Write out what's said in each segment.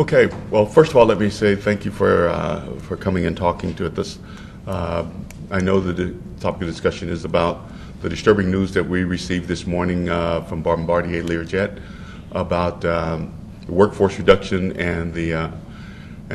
Okay. Well, first of all, let me say thank you for coming and talking to us. I know that the topic of discussion is about the disturbing news that we received this morning from Bombardier Layoff about the workforce reduction and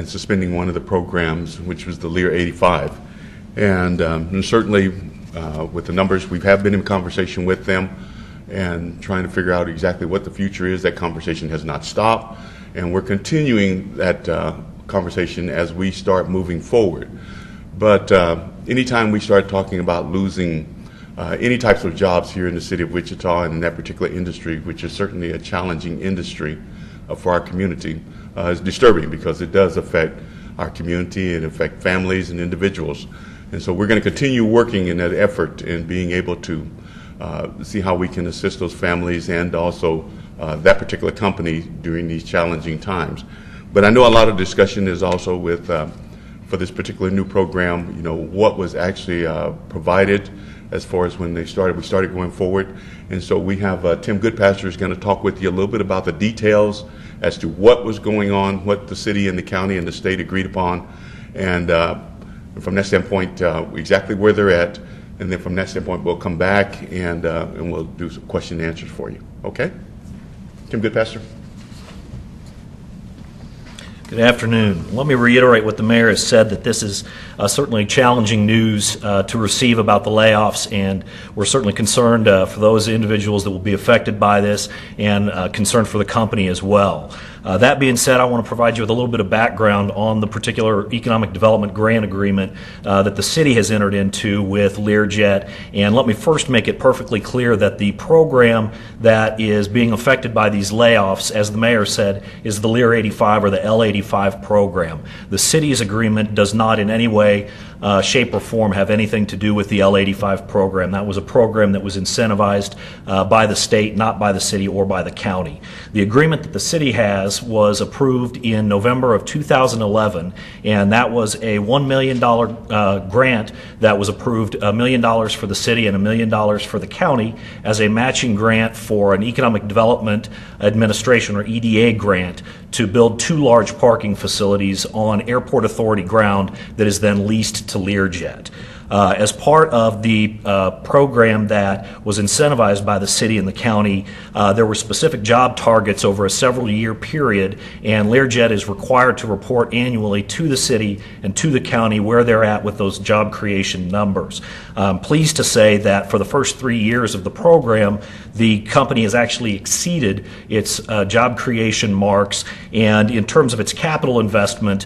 suspending one of the programs, which was the Lear 85. And certainly, with the numbers, we have been in conversation with them and trying to figure out exactly what the future is. That conversation has not stopped, and we're continuing that conversation as we start moving forward. But anytime we start talking about losing any types of jobs here in the city of Wichita and in that particular industry, which is certainly a challenging industry for our community, is disturbing because it does affect our community and affect families and individuals. And so we're going to continue working in that effort and being able to see how we can assist those families and also that particular company during these challenging times. But I know a lot of discussion is also with, for this particular new program, what was actually provided as far as when we started going forward. And so we have Tim Goodpasture is going to talk with you a little bit about the details as to what was going on, what the city and the county and the state agreed upon, and from that standpoint, exactly where they're at. And then from that standpoint, we'll come back and we'll do some question and answers for you. Okay? Tim Goodpasture. Good afternoon. Let me reiterate what the mayor has said, that this is certainly challenging news to receive about the layoffs, and we're certainly concerned for those individuals that will be affected by this, and concerned for the company as well. That being said, I want to provide you with a little bit of background on the particular economic development grant agreement that the city has entered into with Learjet. And let me first make it perfectly clear that the program that is being affected by these layoffs, as the mayor said, is the Lear 85 or the L85 program. The city's agreement does not in any way, shape, or form have anything to do with the L85 program. That was a program that was incentivized by the state, not by the city or by the county. The agreement that the city has was approved in November of 2011, and that was a $1 million grant that was approved, $1 million for the city and $1 million for the county as a matching grant for an Economic Development Administration or EDA grant to build 2 large parking facilities on Airport Authority ground that is then leased to Learjet. As part of the program that was incentivized by the city and the county, there were specific job targets over a several-year period, and Learjet is required to report annually to the city and to the county where they're at with those job creation numbers. I'm pleased to say that for the first 3 years of the program, the company has actually exceeded its job creation marks, and in terms of its capital investment,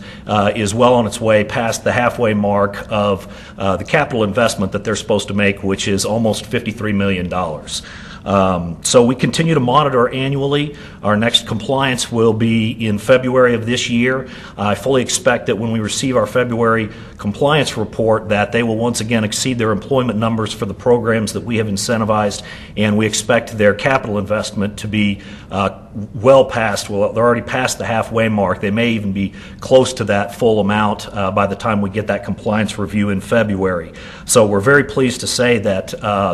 is well on its way past the halfway mark of the capital investment that they're supposed to make, which is almost $53 million. So we continue to monitor annually. Our next compliance will be in February of this year. I fully expect that when we receive our February compliance report that they will once again exceed their employment numbers for the programs that we have incentivized, and we expect their capital investment to be well past, well, they're already past the halfway mark. They may even be close to that full amount by the time we get that compliance review in February. So we're very pleased to say that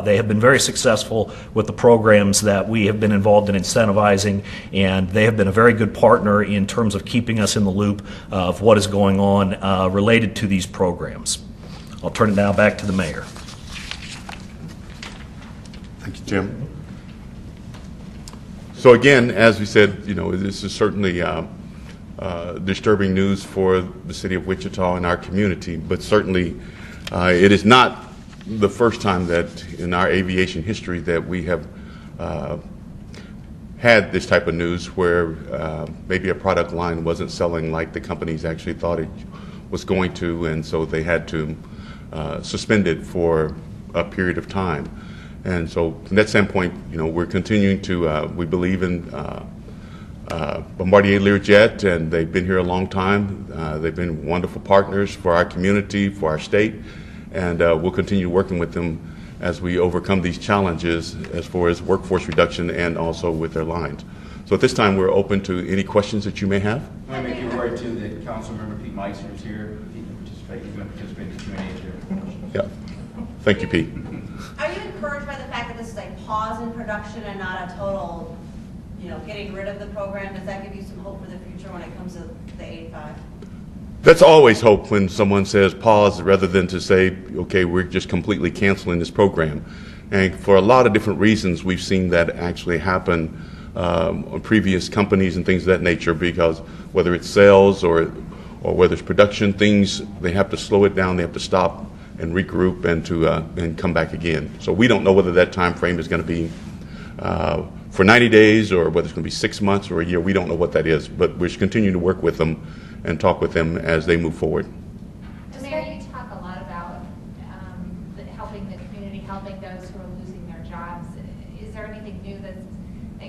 they have been very successful with the programs that we have been involved in incentivizing, and they have been a very good partner in terms of keeping us in the loop of what is going on related to these programs. I'll turn it now back to the mayor. Thank you, Jim. So again, as we said, this is certainly disturbing news for the city of Wichita and our community, but certainly it is not the first time that in our aviation history that we have had this type of news where maybe a product line wasn't selling like the companies actually thought it was going to, and so they had to suspend it for a period of time. And so from that standpoint, we're continuing to, we believe in Bombardier Layoff, and they've been here a long time. They've been wonderful partners for our community, for our state, and we'll continue working with them as we overcome these challenges as far as workforce reduction and also with their lines. So at this time, we're open to any questions that you may have. I make you aware too that Councilmember Pete Meitzner is here. He can participate. He's going to participate in the Q&A too. Yeah. Thank you, Pete. Are you encouraged by the fact that this is a pause in production and not a total getting rid of the program? Does that give you some hope for the future when it comes to the 85? That's always hope when someone says pause rather than to say, okay, we're just completely canceling this program. And for a lot of different reasons, we've seen that actually happen on previous companies and things of that nature, because whether it's sales or whether it's production, things, they have to slow it down, they have to stop and regroup and come back again. So we don't know whether that time frame is going to be for 90 days or whether it's going to be 6 months or a year. We don't know what that is, but we're continuing to work with them and talk with them as they move forward. Mayor, you talk a lot about helping the community, helping those who are losing their jobs. Is there anything new that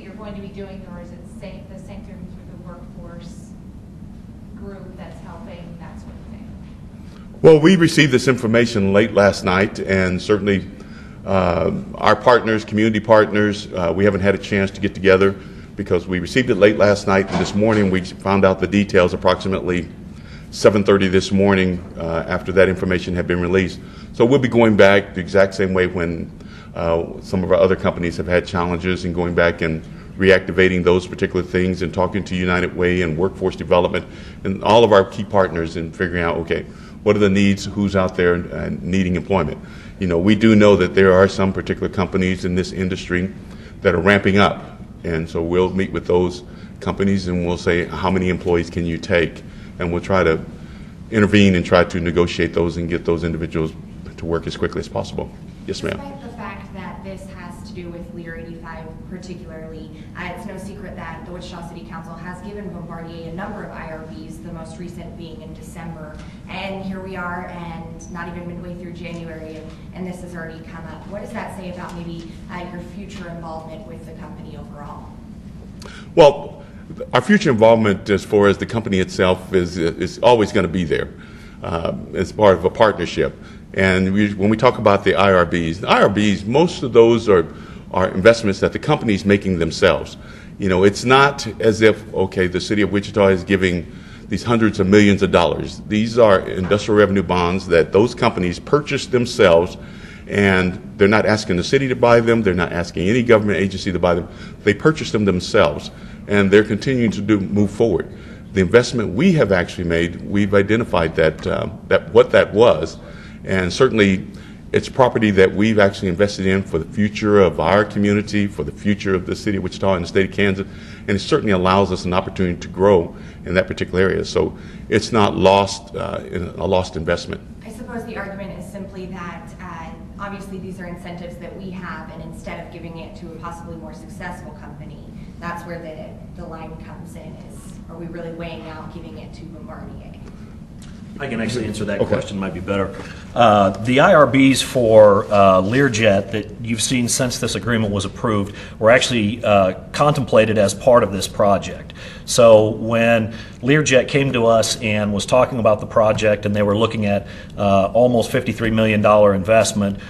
you're going to be doing, or is it the same through the workforce group that's helping, that sort of thing? Well, we received this information late last night, and certainly our partners, community partners, we haven't had a chance to get together because we received it late last night, and this morning we found out the details approximately 7:30 this morning after that information had been released. So we'll be going back the exact same way when some of our other companies have had challenges, and going back and reactivating those particular things and talking to United Way and workforce development and all of our key partners and figuring out, okay, what are the needs, who's out there needing employment. We do know that there are some particular companies in this industry that are ramping up. And so we'll meet with those companies and we'll say, how many employees can you take? And we'll try to intervene and try to negotiate those and get those individuals to work as quickly as possible. Yes, ma'am. Despite the fact that this has to do with Lear 85 particularly, it's no secret that the Wichita City Council has given Bombardier a number of IRBs, the most recent being in December. And here we are, and not even midway through January, and this has already come up. What does that say about maybe your future involvement with the company overall? Well, our future involvement as far as the company itself is always going to be there as part of a partnership. And when we talk about the IRBs, most of those are investments that the company is making themselves. It's not as if, okay, the city of Wichita is giving these hundreds of millions of dollars. These are industrial revenue bonds that those companies purchase themselves, and they're not asking the city to buy them. They're not asking any government agency to buy them. They purchase them themselves, and they're continuing to move forward. The investment we have actually made, we've identified that what that was, and certainly it's property that we've actually invested in for the future of our community, for the future of the city of Wichita and the state of Kansas, and it certainly allows us an opportunity to grow in that particular area. So it's not a lost investment. I suppose the argument is simply that obviously these are incentives that we have, and instead of giving it to a possibly more successful company, that's where the line comes in. Are we really weighing out giving it to Bombardier? I can actually answer that question, might be better. The IRBs for Learjet that you've seen since this agreement was approved were actually contemplated as part of this project. So when Learjet came to us and was talking about the project, and they were looking at almost $53 million investment,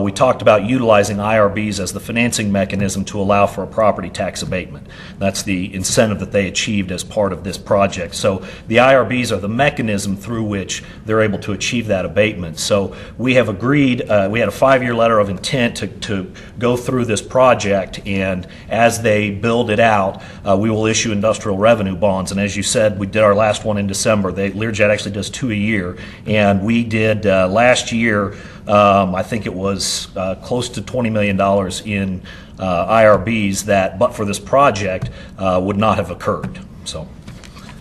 we talked about utilizing IRBs as the financing mechanism to allow for a property tax abatement. That's the incentive that they achieved as part of this project. So the IRBs are the mechanism through which they're able to achieve that abatement. So we have agreed, we had a 5-year letter of intent to go through this project, and as they build it out, we will issue industrial revenue bonds. And as you said, we did our last one in December. Learjet actually does 2 a year, and we did last year, I think it was close to $20 million in IRBs that, but for this project, would not have occurred. So.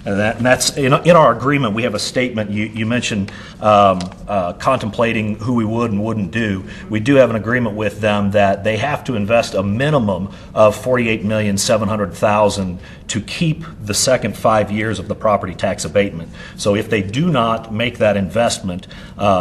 And that's in our agreement. We have a statement. You mentioned contemplating who we would and wouldn't do. We do have an agreement with them that they have to invest a minimum of $48,700,000 to keep the second 5 years of the property tax abatement. So if they do not make that investment,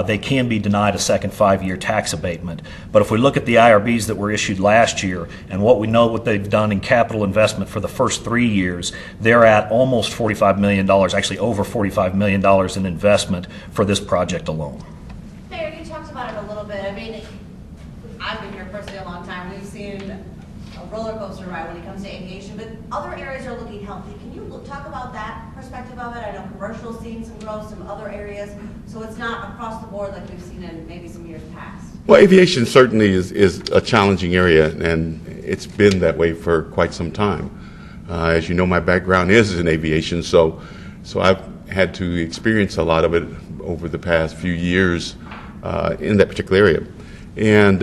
they can be denied a second 5-year tax abatement. But if we look at the IRBs that were issued last year and what we know what they've done in capital investment for the first 3 years, they're at almost $45 million, actually over $45 million in investment for this project alone. Mayor, you talked about it a little bit. I mean, I've been here personally a long time. We've seen a roller coaster ride when it comes to aviation, but other areas are looking healthy. Can you talk about that perspective of it? I know commercial's seeing some growth, some other areas, so it's not across the board like we've seen in maybe some years past. Well, aviation certainly is a challenging area, and it's been that way for quite some time. As you know, my background is in aviation, so I've had to experience a lot of it over the past few years in that particular area. And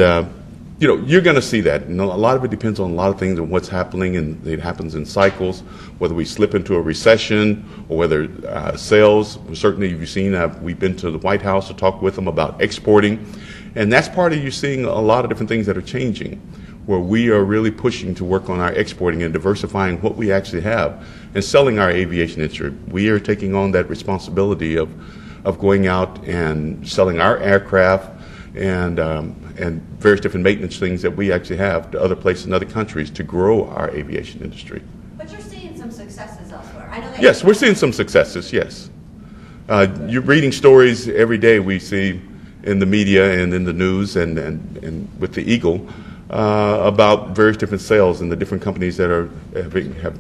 you're going to see that. A lot of it depends on a lot of things and what's happening, and it happens in cycles, whether we slip into a recession or whether sales. Certainly, you've seen, we've been to the White House to talk with them about exporting, and that's part of you seeing a lot of different things that are changing, where we are really pushing to work on our exporting and diversifying what we actually have and selling our aviation industry. We are taking on that responsibility of going out and selling our aircraft and various different maintenance things that we actually have to other places in other countries to grow our aviation industry. But you're seeing some successes elsewhere. I know that. Yes, we're seeing some successes, yes. You're reading stories every day we see in the media and in the news and with the Eagle about various different sales and the different companies that have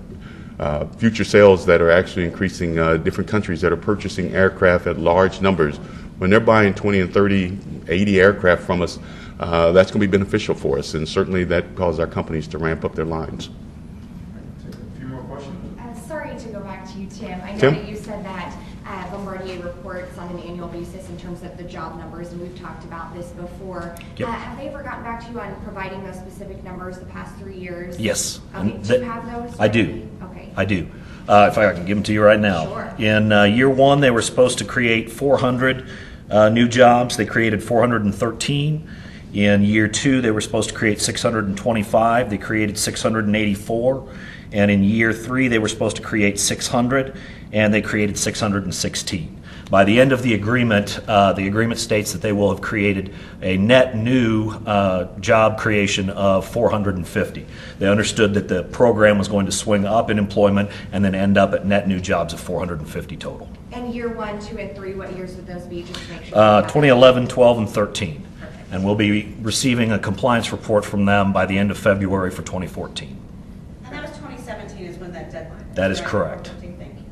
future sales that are actually increasing, different countries that are purchasing aircraft at large numbers. When they're buying 20 and 30, 80 aircraft from us, that's going to be beneficial for us, and certainly that causes our companies to ramp up their lines. Take a few more questions. Sorry to go back to you, Tim. I know Tim? that you said that Bombardier reports on an annual basis in terms of the job numbers, and we've talked about this before. Yep. Have they ever gotten back to you on providing those specific numbers the past 3 years? Yes. Okay, And do you have those? I do. Okay. I do. If I can give them to you right now. Sure. In year one, they were supposed to create 400 new jobs. They created 413. In year two, they were supposed to create 625. They created 684. And in year three, they were supposed to create 600, and they created 616. By the end of the agreement states that they will have created a net new job creation of 450. They understood that the program was going to swing up in employment and then end up at net new jobs of 450 total. And year 1, 2, and 3, what years would those be? Just to make sure. 2011, 12, and 13. Perfect. And we'll be receiving a compliance report from them by the end of February for 2014. And that was 2017 is when that deadline is. That is right? correct. 2015, thank you.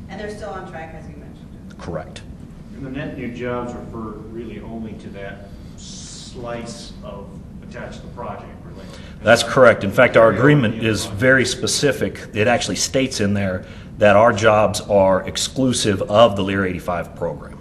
And they're still on track, as you mentioned. Correct. And the net new jobs refer really only to that slice of attached to the project, really. That's correct. In fact, our agreement is very specific. It actually states in there that our jobs are exclusive of the Lear 85 program.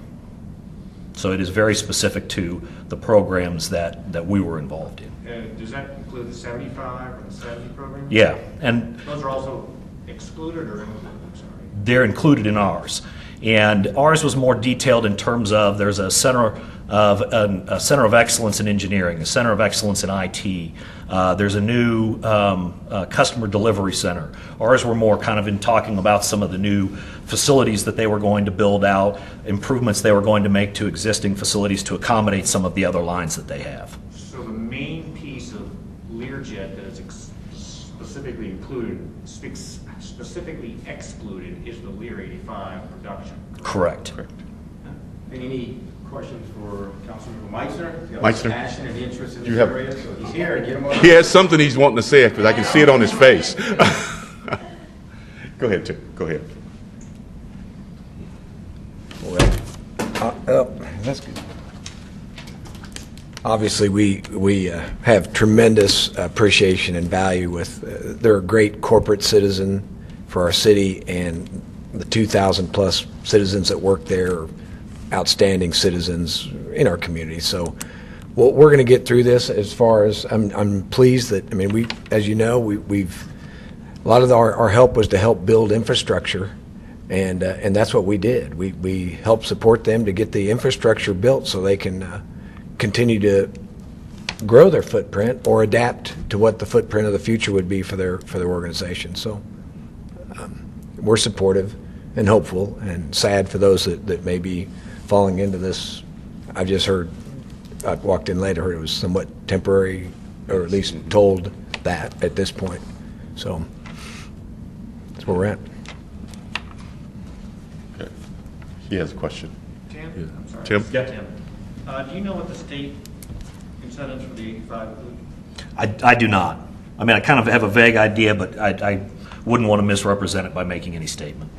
So it is very specific to the programs that we were involved in. Does that include the 75 or the 70 program? Yeah, and Those are also excluded or included? I'm sorry. they're included in ours. And ours was more detailed in terms of there's a center of excellence in engineering, a center of excellence in IT. There's a new customer delivery center. Ours were more kind of in talking about some of the new facilities that they were going to build out, improvements they were going to make to existing facilities to accommodate some of the other lines that they have. So the main piece of Learjet that is specifically excluded is the Lear 85 production. Correct. Any questions for Councilmember Meitzner? He's got Meitzner? passion and interest in Do you this have- area, so he's here. Get him on. He has something he's wanting to say because I can see it on his face. Go ahead, Tim. Go ahead. That's good. Obviously, we have tremendous appreciation and value with, they're a great corporate citizen for our city, and the 2,000 plus citizens that work there are outstanding citizens in our community. So we're going to get through this. As far as I'm pleased that, I mean, we, as you know, we've a lot of our help was to help build infrastructure, and that's what we did. We helped support them to get the infrastructure built so they can continue to grow their footprint or adapt to what the footprint of the future would be for their organization. So we're supportive and hopeful, and sad for those that may be falling into this. I've just heard, I walked in late, I heard it was somewhat temporary, or at least told that at this point. So that's where we're at. Okay. He has a question. Tim? Yeah. I'm sorry. Tim? Yeah. Tim. Do you know what the state incentives for the 85 include? I do not. I mean, I kind of have a vague idea, but I wouldn't want to misrepresent it by making any statement.